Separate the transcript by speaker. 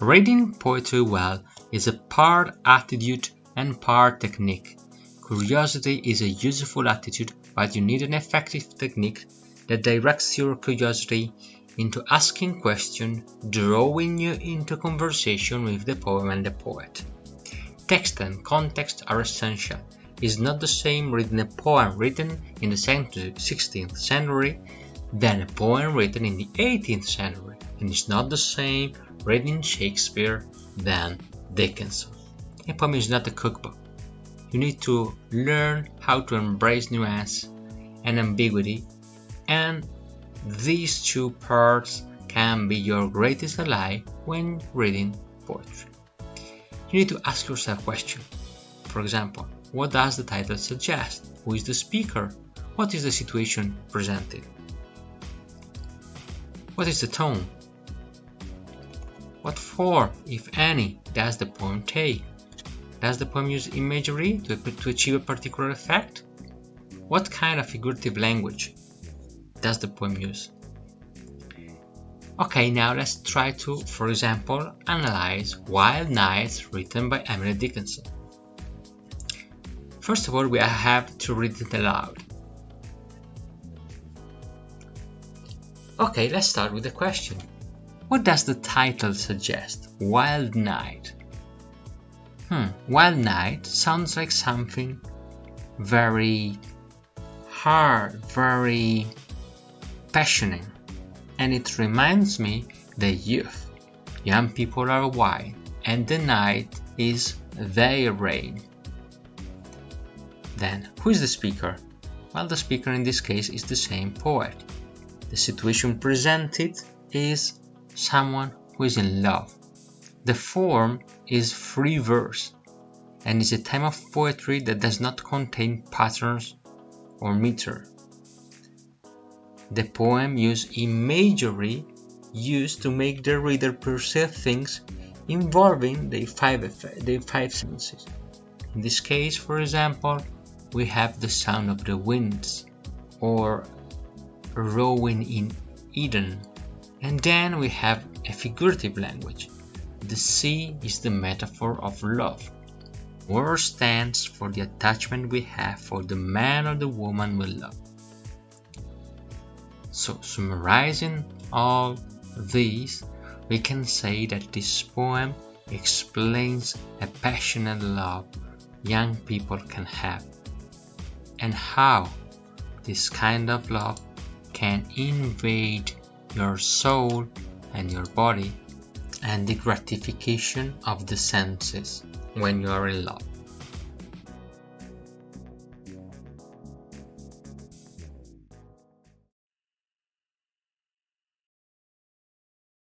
Speaker 1: Reading poetry well is a part attitude and part technique. Curiosity is a useful attitude, but you need an effective technique that directs your curiosity into asking questions, drawing you into conversation with the poem and the poet. Text and context are essential. It's not the same reading a poem written in the 16th century than a poem written in the 18th century, and it's not the same reading Shakespeare than Dickens. A poem is not a cookbook. You need to learn how to embrace nuance and ambiguity, and these two parts can be your greatest ally when reading poetry. You need to ask yourself a question. For example, what does the title suggest? Who is the speaker? What is the situation presented? What is the tone? What form, if any, does the poem take? Does the poem use imagery to achieve a particular effect? What kind of figurative language does the poem use? Okay, now let's try to, for example, analyze Wild Nights written by Emily Dickinson. First of all, we have to read it aloud. Okay, let's start with the question. What does the title suggest? Wild Night. Wild Night sounds like something very hard, very passionate, and it reminds me the youth. Young people are wild, and the night is their reign. Then, who is the speaker? Well, the speaker in this case is the same poet. The situation presented is someone who is in love. The form is free verse, and is a type of poetry that does not contain patterns or meter. The poem uses imagery used to make the reader perceive things involving the five senses. In this case, for example, we have the sound of the winds, or rowing in Eden. And then we have a figurative language. The sea is the metaphor of love. Word stands for the attachment we have for the man or the woman we love. So, summarizing all these, we can say that this poem explains a passionate love young people can have, and how this kind of love can invade your soul and your body, and the gratification of the senses when you are in love.